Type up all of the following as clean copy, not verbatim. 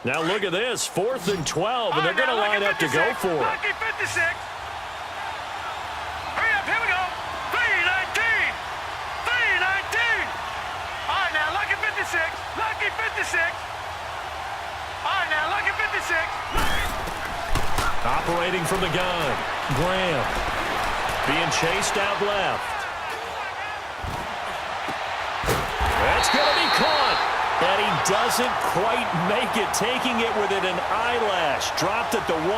Now look at this, 4th and 12, and they're going to line up to go for it. Lucky 56. Hurry up, here we go. 3-19. 3-19. All right, now, lucky 56. Lucky 56. All right, now, lucky 56. Operating from the gun, Graham. Being chased out left. That's going to be caught. And he doesn't quite make it, taking it within an eyelash. Dropped at the 1.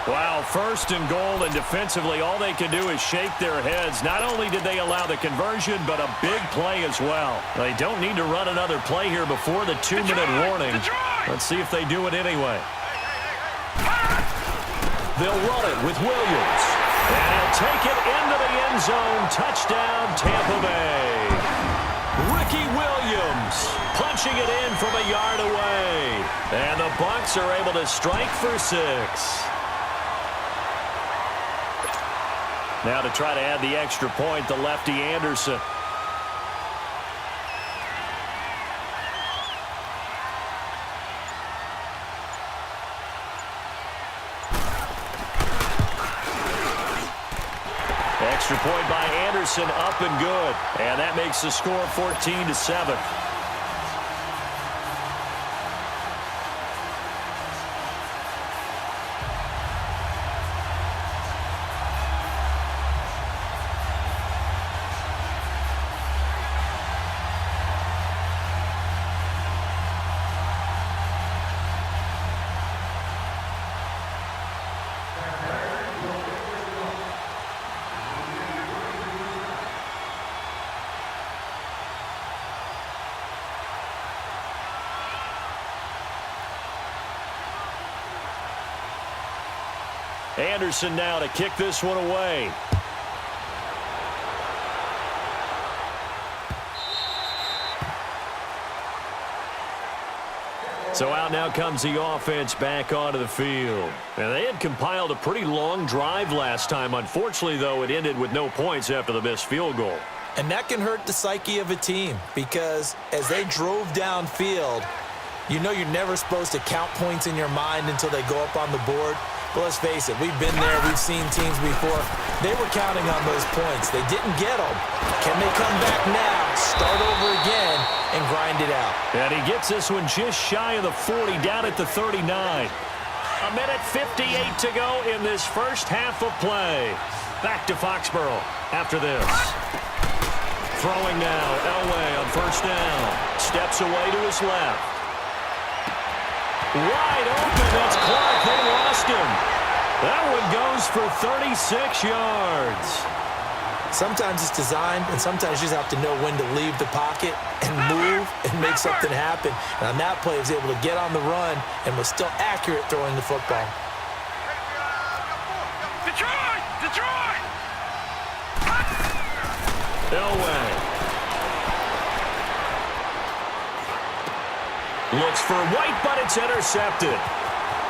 Wow, 1st and goal, and defensively all they can do is shake their heads. Not only did they allow the conversion, but a big play as well. They don't need to run another play here before the 2-minute warning. Let's see if they do it anyway. They'll run it with Williams. And he'll take it into the end zone. Touchdown, Tampa Bay. Ricky Williams punching it in from a yard away. And the Bucs are able to strike for 6. Now to try to add the extra point, the lefty Anderson. Extra point by Anderson, up and good. And that makes the score 14-7. Anderson now to kick this one away. So out now comes the offense back onto the field. And they had compiled a pretty long drive last time. Unfortunately, though, it ended with no points after the missed field goal. And that can hurt the psyche of a team because as they drove downfield, you know you're never supposed to count points in your mind until they go up on the board. But let's face it, we've been there, we've seen teams before. They were counting on those points. They didn't get them. Can they come back now, start over again, and grind it out? And he gets this one just shy of the 40, down at the 39. A minute 58 to go in this first half of play. Back to Foxborough after this. Throwing now, Elway on first down. Steps away to his left. Wide open, that's Clark. They lost him. That one goes for 36 yards. Sometimes it's designed, and sometimes you just have to know when to leave the pocket and move and make something happen. And on that play, he was able to get on the run and was still accurate throwing the football. Detroit! Detroit! Elway. Looks for White, but it's intercepted.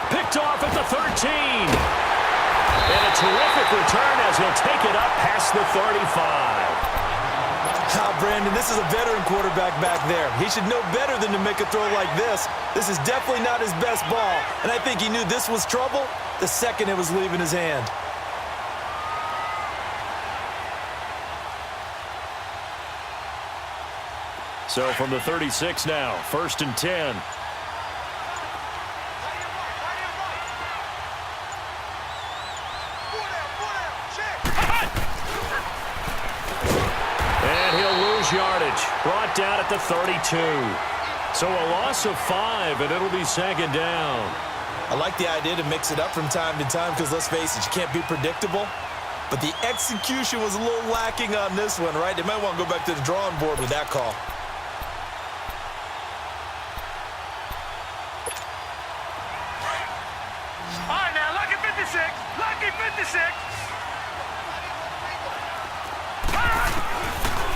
Picked off at the 13. And a terrific return as he'll take it up past the 35. Brandon, this is a veteran quarterback back there. He should know better than to make a throw like this. This is definitely not his best ball. And I think he knew this was trouble the second it was leaving his hand. So from the 36 now, 1st and 10. And he'll lose yardage. Brought down at the 32. So a loss of 5, and it'll be 2nd down. I like the idea to mix it up from time to time because, let's face it, you can't be predictable. But the execution was a little lacking on this one, right? They might want to go back to the drawing board with that call.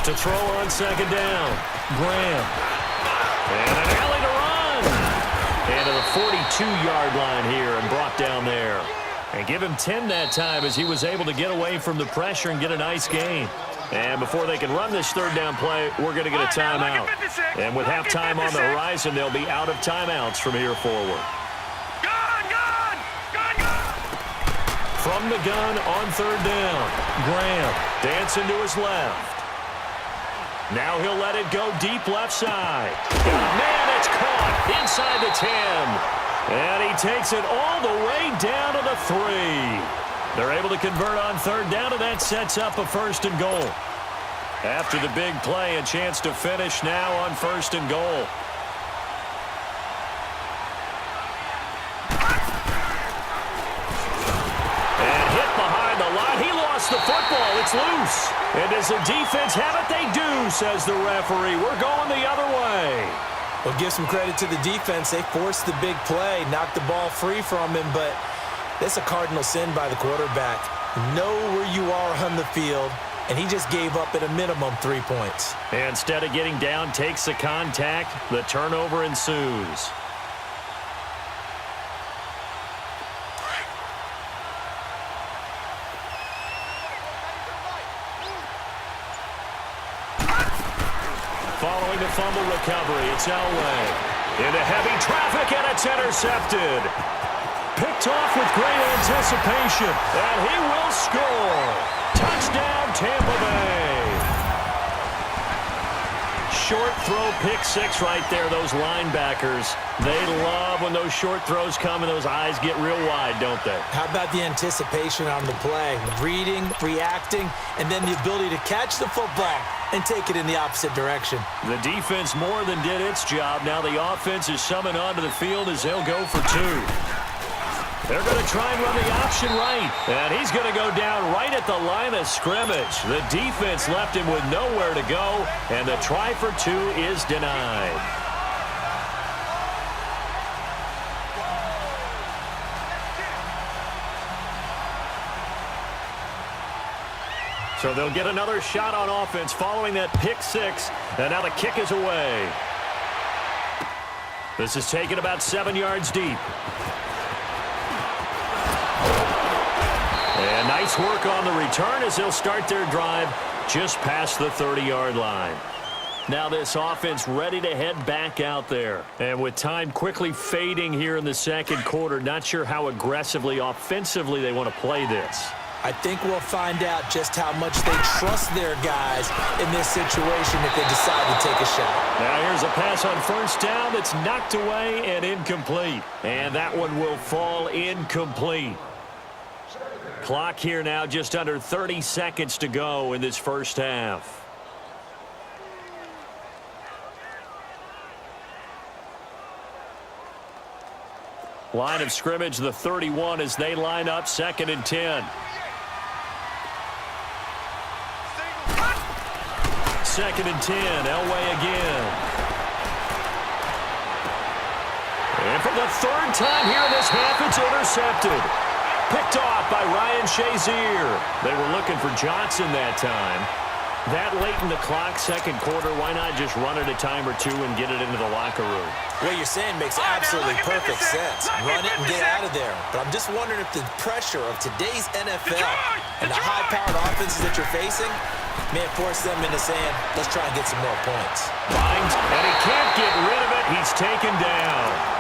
To throw on 2nd down, Graham. And an alley to run. And to the 42-yard line here and brought down there. And give him 10 that time as he was able to get away from the pressure and get a nice gain. And before they can run this third down play, we're going to get a timeout. And with halftime on the horizon, they'll be out of timeouts from here forward. From the gun on third down, Graham dancing to his left. Now he'll let it go deep left side. Man, it's caught inside the 10. And he takes it all the way down to the 3. They're able to convert on third down, and that sets up a first and goal. After the big play, a chance to finish now on first and goal. And hit behind the line. He lost the football. It's loose. And does the defense have it? They do, says the referee. We're going the other way. Well, give some credit to the defense. They forced the big play, knocked the ball free from him, but that's a cardinal sin by the quarterback. Know where you are on the field, and he just gave up at a minimum 3 points. And instead of getting down, takes the contact. The turnover ensues. Following the fumble recovery, it's Elway. Into heavy traffic, and it's intercepted. Picked off with great anticipation, and he will score. Touchdown, Tampa Bay. Short throw, pick six right there, those linebackers. They love when those short throws come and those eyes get real wide, don't they? How about the anticipation on the play? Reading, reacting, and then the ability to catch the football and take it in the opposite direction. The defense more than did its job. Now the offense is summoned onto the field as they'll go for two. They're going to try and run the option right. And he's going to go down right at the line of scrimmage. The defense left him with nowhere to go, and the try for two is denied. So they'll get another shot on offense following that pick six. And now the kick is away. This is taken about 7 yards deep. And nice work on the return as they'll start their drive just past the 30-yard line. Now this offense ready to head back out there. And with time quickly fading here in the second quarter, not sure how aggressively, offensively they want to play this. I think we'll find out just how much they trust their guys in this situation if they decide to take a shot. Now here's a pass on first down that's knocked away and incomplete. And that one will fall incomplete. Clock here now, just under 30 seconds to go in this first half. Line of scrimmage, the 31 as they line up, 2nd and 10. Second and 10, Elway again. And for the third time here in this half, it's intercepted. Picked off by Ryan Shazier. They were looking for Johnson that time. That late in the clock, second quarter, why not just run it a time or two and get it into the locker room? What you're saying makes absolutely perfect sense. Run it and get out of there. But I'm just wondering if the pressure of today's NFL and the high-powered offenses that you're facing may force them into saying, let's try and get some more points. Finds, and he can't get rid of it. He's taken down.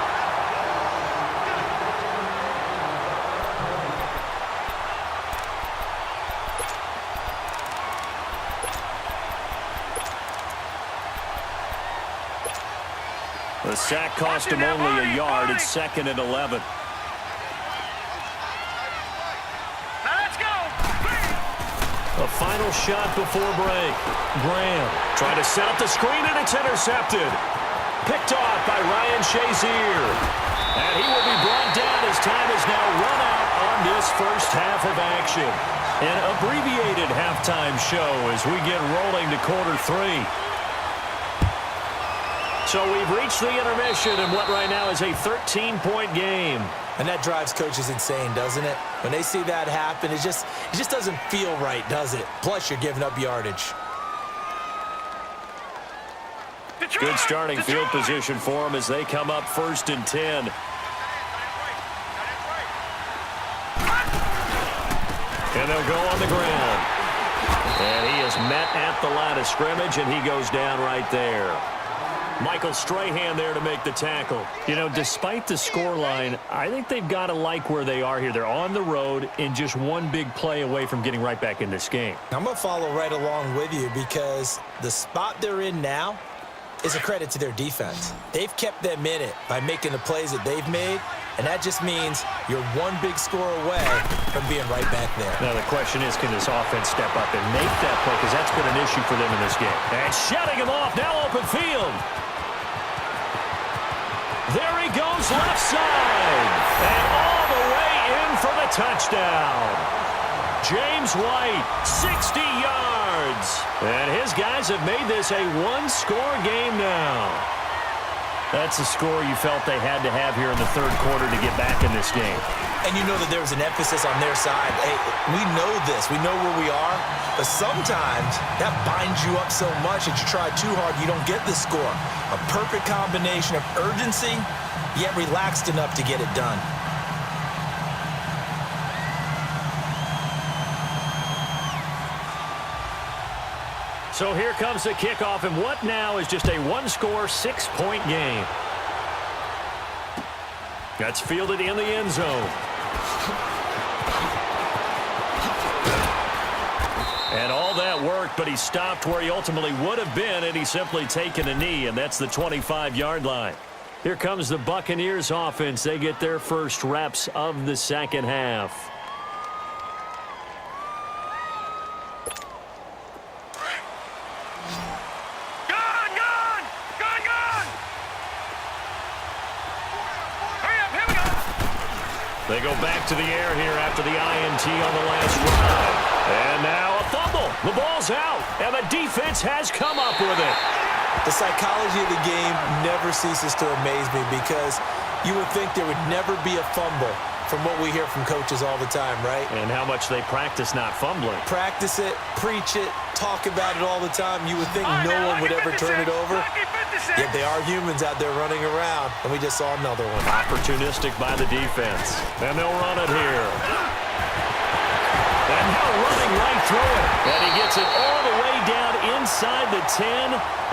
The sack cost him only a yard. It's 2nd and 11. A final shot before break. Graham trying to set up the screen, and it's intercepted. Picked off by Ryan Shazier. And he will be brought down as time is now run out on this first half of action. An abbreviated halftime show as we get rolling to quarter three. So we've reached the intermission in what right now is a 13-point game. And that drives coaches insane, doesn't it? When they see that happen, it just doesn't feel right, does it? Plus, you're giving up yardage. Good starting field position for them as they come up 1st and 10. And they'll go on the ground. And he is met at the line of scrimmage, and he goes down right there. Michael Strahan there to make the tackle. You know, despite the scoreline, I think they've got to like where they are here. They're on the road and just one big play away from getting right back in this game. I'm going to follow right along with you because the spot they're in now is a credit to their defense. They've kept them in it by making the plays that they've made, and that just means you're one big score away from being right back there. Now the question is, can this offense step up and make that play? Because that's been an issue for them in this game. And shutting him off, now open field. There he goes left side. And all the way in for the touchdown. James White, 60 yards. And his guys have made this a one-score game now. That's a score you felt they had to have here in the third quarter to get back in this game. And you know that there was an emphasis on their side. Hey, we know this. We know where we are. But sometimes that binds you up so much that you try too hard, you don't get the score. A perfect combination of urgency, yet relaxed enough to get it done. So here comes the kickoff, and what now is just a one-score, 6-point game. That's fielded in the end zone. And all that worked, but he stopped where he ultimately would have been, and he's simply taken a knee, and that's the 25-yard line. Here comes the Buccaneers offense. They get their first reps of the second half. They go back to the air here after the INT on the last drive. And now a fumble. The ball's out, and the defense has come up with it. The psychology of the game never ceases to amaze me because you would think there would never be a fumble from what we hear from coaches all the time, right? And how much they practice not fumbling. Practice it, preach it, talk about it all the time. You would think no one would ever turn it over. Yet they are humans out there running around, and we just saw another one. Opportunistic by the defense. And they'll run it here. And now running right through it. And he gets it all the way down inside the 10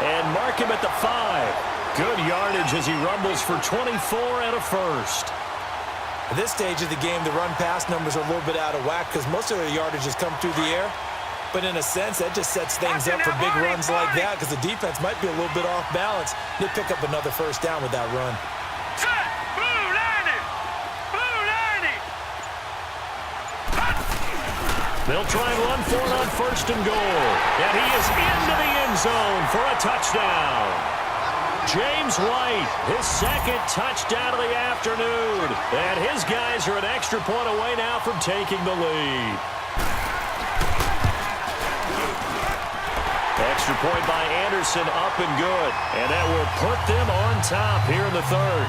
and mark him at the 5. Good yardage as he rumbles for 24 and a first. At this stage of the game, the run-pass numbers are a little bit out of whack because most of their yardage has come through the air. But in a sense, that just sets things up for big runs like that because the defense might be a little bit off balance. They pick up another first down with that run. Set! Blue 90! Blue 90! They'll try and run for it on first and goal. And he is into the end zone for a touchdown. James White, his second touchdown of the afternoon. And his guys are an extra point away now from taking the lead. Extra point by Anderson, up and good. And that will put them on top here in the third.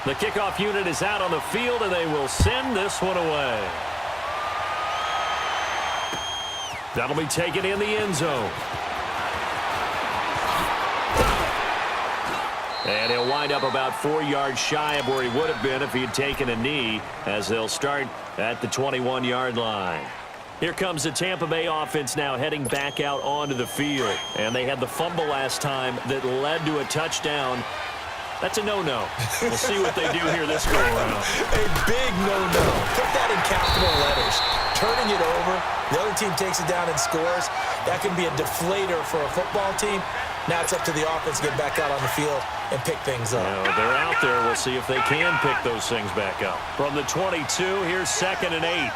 The kickoff unit is out on the field, and they will send this one away. That'll be taken in the end zone. And he'll wind up about 4 yards shy of where he would have been if he had taken a knee, as they'll start at the 21-yard line. Here comes the Tampa Bay offense now heading back out onto the field. And they had the fumble last time that led to a touchdown. That's a no-no. We'll see what they do here this go-around. A big no-no. Put that in capital letters. Turning it over, the other team takes it down and scores. That can be a deflator for a football team. Now it's up to the offense to get back out on the field and pick things up. They're out there. We'll see if they can pick those things back up. From the 22, here's 2nd and 8.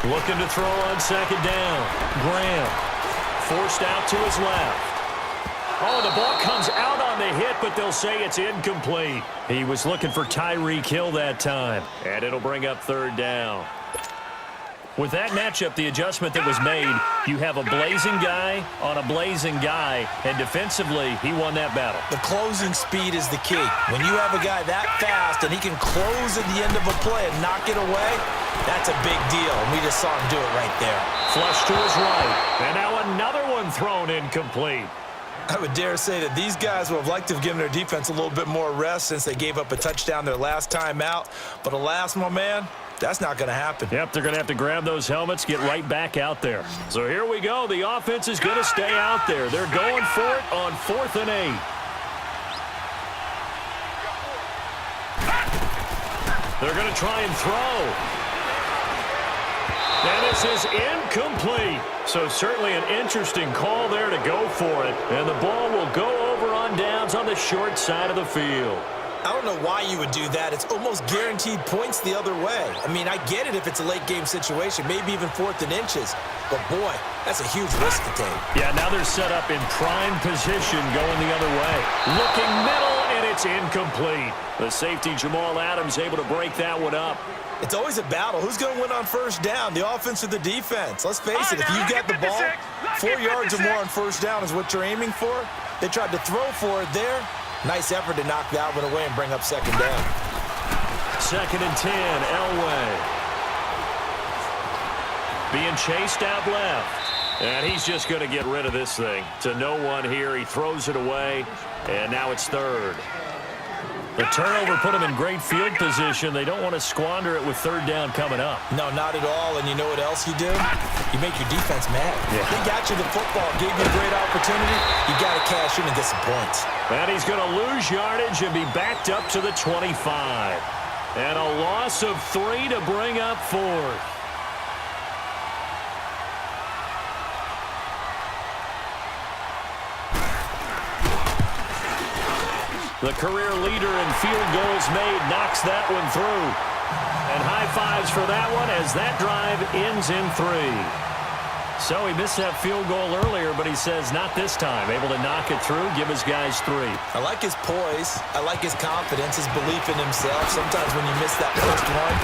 Looking to throw on second down. Graham forced out to his left. Oh, the ball comes out on the hit, but they'll say it's incomplete. He was looking for Tyreek Hill that time, and it'll bring up 3rd down. With that matchup, the adjustment that was made, you have a blazing guy on a blazing guy, and defensively, he won that battle. The closing speed is the key. When you have a guy that fast and he can close at the end of a play and knock it away, that's a big deal, and we just saw him do it right there. Flush to his right, and now another one thrown incomplete. I would dare say that these guys would have liked to have given their defense a little bit more rest since they gave up a touchdown their last time out. But alas, my man, that's not going to happen. Yep, they're going to have to grab those helmets, get right back out there. So here we go. The offense is going to stay out there. They're going for it on 4th and 8. They're going to try and throw. And this is incomplete. So certainly an interesting call there to go for it. And the ball will go over on downs on the short side of the field. I don't know why you would do that. It's almost guaranteed points the other way. I mean, I get it if it's a late game situation, maybe even 4th and inches. But, boy, that's a huge risk to take. Yeah, now they're set up in prime position going the other way. Looking middle, and it's incomplete. The safety, Jamal Adams, able to break that one up. It's always a battle. Who's going to win on first down, the offense or the defense? Let's face it, if you get the ball, 4 yards or more on first down is what you're aiming for. They tried to throw for it there. Nice effort to knock that one away and bring up second down. 2nd and 10, Elway. Being chased out left. And he's just going to get rid of this thing. To no one here. He throws it away. And now it's 3rd. The turnover put them in great field position. They don't want to squander it with 3rd down coming up. No, not at all. And you know what else you do? You make your defense mad. Yeah. They got you the football, gave you a great opportunity. You got to cash in and get some points. And he's going to lose yardage and be backed up to the 25. And a loss of 3 to bring up 4th. The career leader in field goals made knocks that one through. And high fives for that one as that drive ends in 3. So he missed that field goal earlier, but he says not this time. Able to knock it through, give his guys 3. I like his poise. I like his confidence, his belief in himself. Sometimes when you miss that first one,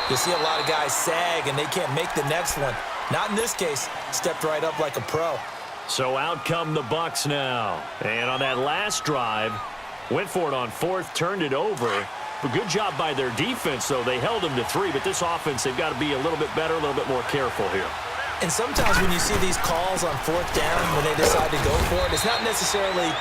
you see a lot of guys sag and they can't make the next one. Not in this case. Stepped right up like a pro. So out come the Bucs now. And on that last drive, went for it on 4th, turned it over. But good job by their defense, though. They held them to 3, but this offense, they've got to be a little bit better, a little bit more careful here. And sometimes when you see these calls on 4th down, when they decide to go for it, it's not necessarily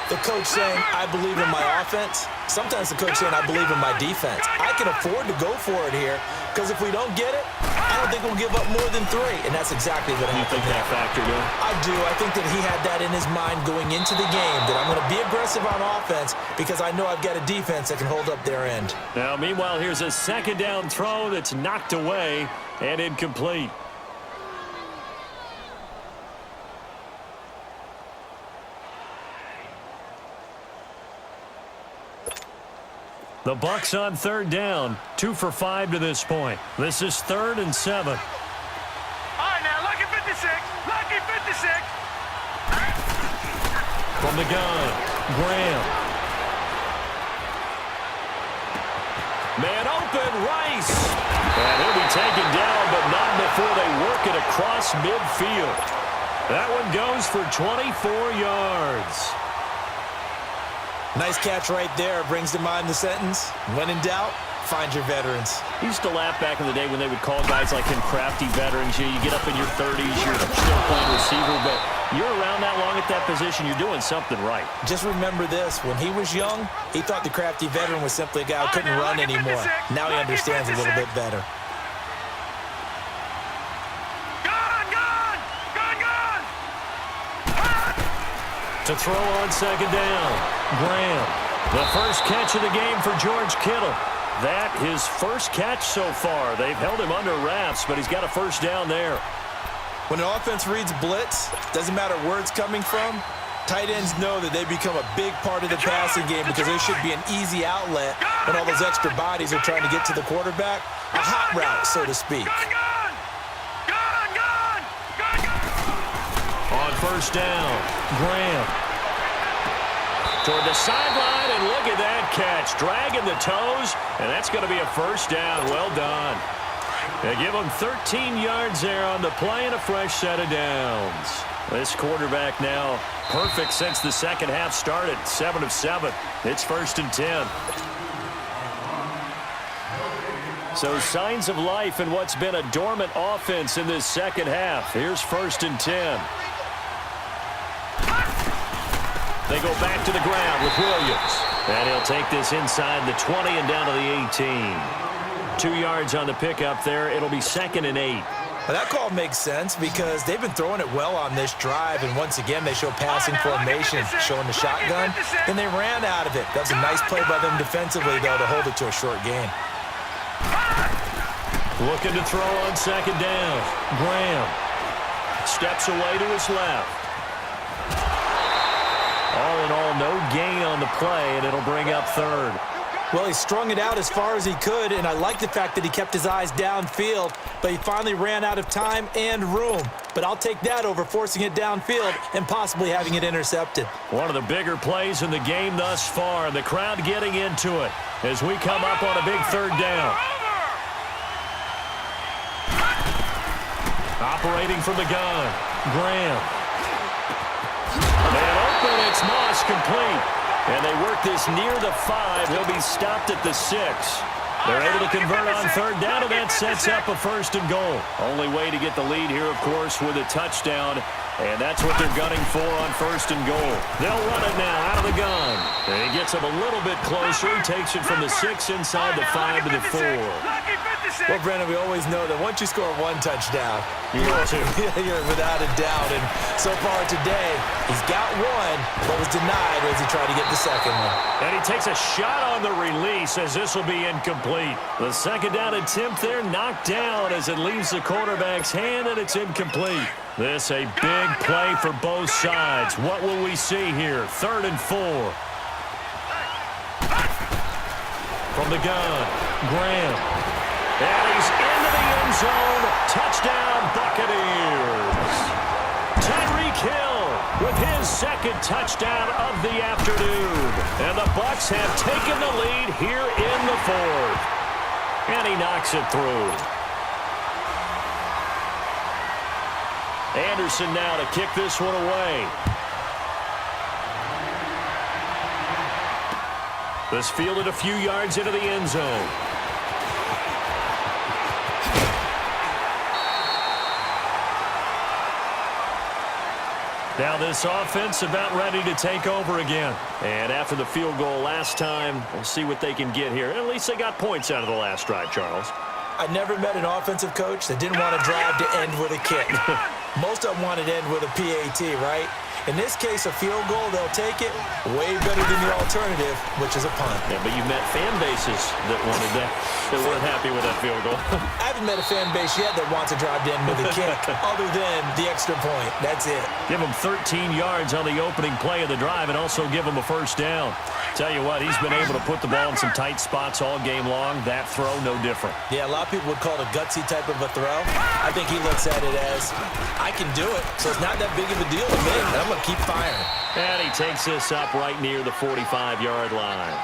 the coach saying, I believe in my offense. Sometimes the coach saying, I believe in my defense. I can afford to go for it here, because if we don't get it, I don't think we'll give up more than 3. And that's exactly what happened. You think that factored in? I do. I think that he had that in his mind going into the game, that I'm going to be aggressive on offense because I know I've got a defense that can hold up their end. Now, meanwhile, here's a 2nd down throw that's knocked away and incomplete. The Bucs on 3rd down, 2 for 5 to this point. This is 3rd and 7. All right, now, lucky 56. Lucky 56. From the gun, Graham. Man open, Rice. And he'll be taken down, but not before they work it across midfield. That one goes for 24 yards. Nice catch right there. Brings to mind the sentence, when in doubt, find your veterans. I used to laugh back in the day when they would call guys like him crafty veterans. You get up in your 30s, you're still playing receiver, but you're around that long at that position, you're doing something right. Just remember this. When he was young, he thought the crafty veteran was simply a guy who couldn't run anymore. Now he understands a little bit better. To throw on 2nd down, Graham. The first catch of the game for George Kittle. That his first catch so far. They've held him under wraps, but he's got a first down there. When an offense reads blitz, doesn't matter where it's coming from, tight ends know that they become a big part of the passing game because there should be an easy outlet when all those extra bodies are trying to get to the quarterback. A hot route, so to speak. On first down, Graham. Toward the sideline, and look at that catch. Dragging the toes, and that's going to be a first down. Well done. They give him 13 yards there on the play and a fresh set of downs. This quarterback now perfect since the second half started. 7 of 7. It's 1st and 10. So signs of life in what's been a dormant offense in this second half. Here's 1st and 10. They go back to the ground with Williams. And he'll take this inside the 20 and down to the 18. 2 yards on the pickup there. It'll be 2nd and 8. Well, that call makes sense because they've been throwing it well on this drive, and once again they show passing formation, showing the shotgun, and they ran out of it. That was a nice play by them defensively, though, to hold it to a short gain. Looking to throw on 2nd down. Graham steps away to his left. All in all, no gain on the play, and it'll bring up 3rd. Well, he strung it out as far as he could, and I like the fact that he kept his eyes downfield, but he finally ran out of time and room. But I'll take that over forcing it downfield and possibly having it intercepted. One of the bigger plays in the game thus far, and the crowd getting into it as we come up on a big 3rd down. Operating from the gun, Graham. And open, it's Moss, complete. And they work this near the 5. He'll be stopped at the 6. They're able to convert on 3rd down, and that sets up a 1st and goal. Only way to get the lead here, of course, with a touchdown. And that's what they're gunning for on 1st and goal. They'll run it now out of the gun. And he gets him a little bit closer. He takes it from the 6 inside the 5 to the 4. Well, Brandon, we always know that once you score 1 touchdown, you're without a doubt. And so far today, he's got 1, but was denied as he tried to get the 2nd one. And he takes a shot on the release as this will be incomplete. The 2nd down attempt there knocked down as it leaves the quarterback's hand, and it's incomplete. This a big play for both sides. What will we see here? 3rd and 4. From the gun, Graham. And he's into the end zone. Touchdown, Buccaneers. Tyreek Hill with his 2nd touchdown of the afternoon. And the Bucs have taken the lead here in the 4th. And he knocks it through. Anderson now to kick this one away. This fielded a few yards into the end zone. Now this offense about ready to take over again. And after the field goal last time, we'll see what they can get here. At least they got points out of the last drive, Charles. I never met an offensive coach that didn't want to drive to end with a kick. Most of them wanted to end with a PAT, right? In this case, a field goal, they'll take it way better than the alternative, which is a punt. Yeah, but you met fan bases that wanted that, that weren't happy with that field goal. I haven't met a fan base yet that wants to drive to end with a kick, other than the extra point. That's it. Give him 13 yards on the opening play of the drive and also give him a 1st down. Tell you what, he's been able to put the ball in some tight spots all game long. That throw, no different. Yeah, a lot of people would call it a gutsy type of a throw. I think he looks at it as, I can do it, so it's not that big of a deal to me. I'm going to keep firing. And he takes this up right near the 45-yard line.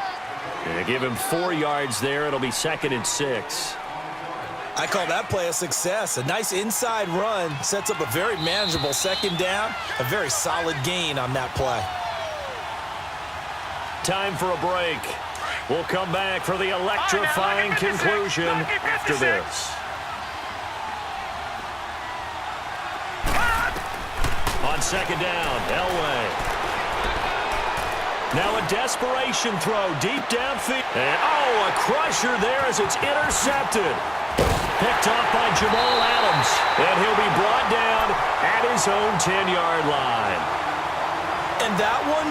And give him 4 yards there. It'll be 2nd and 6. I call that play a success. A nice inside run sets up a very manageable 2nd down. A very solid gain on that play. Time for a break. We'll come back for the electrifying conclusion after this. On 2nd down, Elway. Now a desperation throw deep downfield. And a crusher there as it's intercepted. Picked off by Jamal Adams. And he'll be brought down at his own 10-yard line. And that one,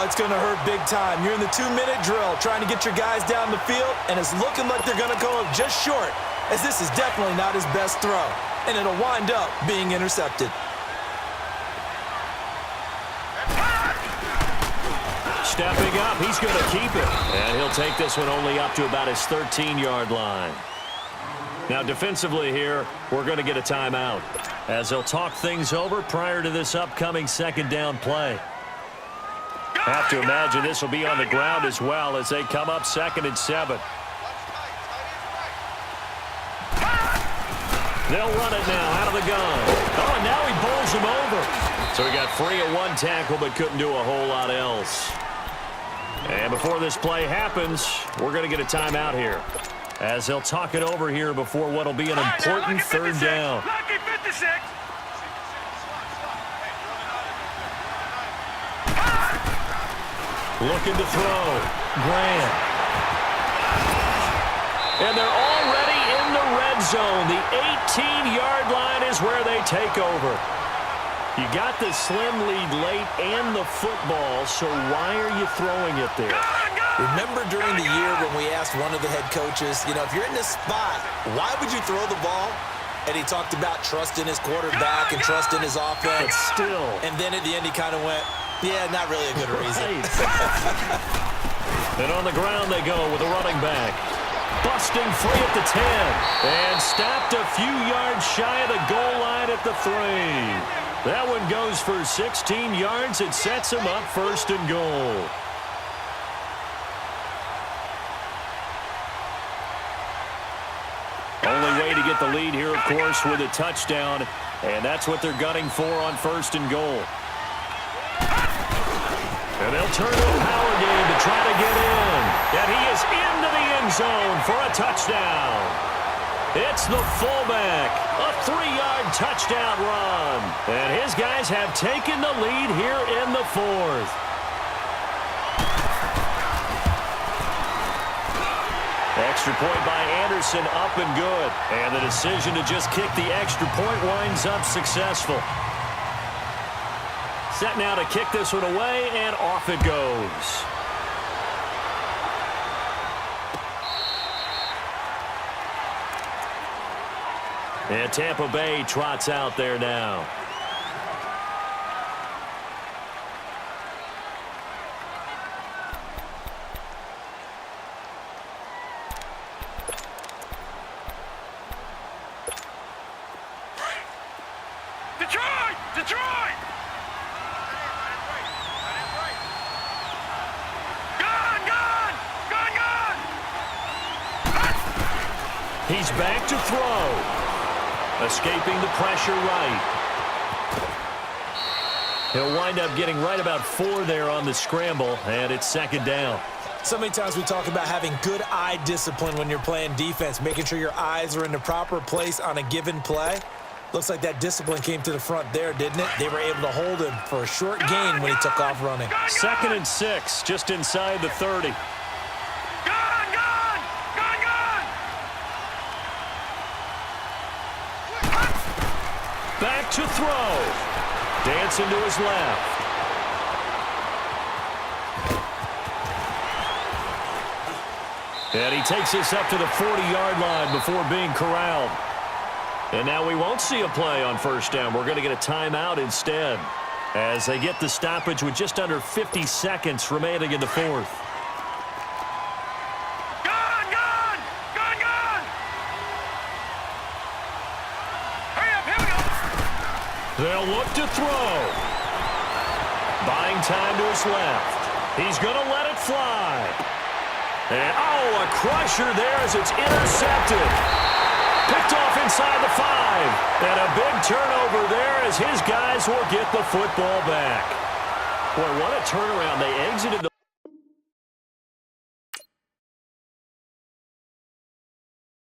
it's going to hurt big time. You're in the 2-minute drill trying to get your guys down the field, and it's looking like they're going to come up just short, as this is definitely not his best throw. And it'll wind up being intercepted. Stepping up, he's going to keep it. And he'll take this one only up to about his 13-yard line. Now, defensively here, we're going to get a timeout, as they'll talk things over prior to this upcoming 2nd down play. Have to imagine this will be on the ground as well as they come up 2nd and 7. They'll run it now out of the gun. Oh, and now he bowls him over. So he got free of 1 tackle but couldn't do a whole lot else. And before this play happens, we're going to get a timeout here, as they'll talk it over here before what will be an important 3rd down. Lucky 56. Looking to throw. Grant. And they're already in the red zone. The 18-yard line is where they take over. You got the slim lead late and the football, so why are you throwing it there? Remember during the year when we asked one of the head coaches, if you're in this spot, why would you throw the ball? And he talked about trusting his quarterback and trusting his offense. But still. And then at the end he kind of went, yeah, not really a good reason. And on the ground they go with a running back. Busting free at the 10. And stopped a few yards shy of the goal line at the 3. That one goes for 16 yards. It sets him up first and goal. Only way to get the lead here, of course, with a touchdown. And that's what they're gunning for on first and goal. And they'll turn to a power game to try to get in. And he is into the end zone for a touchdown. It's the fullback. A 3-yard touchdown run. And his guys have taken the lead here in the 4th. Extra point by Anderson, up and good. And the decision to just kick the extra point winds up successful. Set now to kick this one away, and off it goes. And Tampa Bay trots out there now. Detroit! Detroit! Gone! Gone! Gone! Gone! He's back to throw. Escaping the pressure right. He'll wind up getting right about 4 there on the scramble, and it's second down. So many times we talk about having good eye discipline when you're playing defense, making sure your eyes are in the proper place on a given play. Looks like that discipline came to the front there, didn't it? They were able to hold him for a short gain when he took off running. 2nd and 6, just inside the 30. Gone! Gone! Gone! Gone! Back to throw. Dancing to his left. And he takes this up to the 40-yard line before being corralled. And now we won't see a play on first down. We're going to get a timeout instead as they get the stoppage with just under 50 seconds remaining in the 4th. Gone! Gone! Gone! Gone! Hurry up! Here we go! They'll look to throw. Buying time to his left. He's going to let it fly. And, a crusher there as it's intercepted. Picked off inside the 5. And a big turnover there as his guys will get the football back. Boy, what a turnaround. They exited the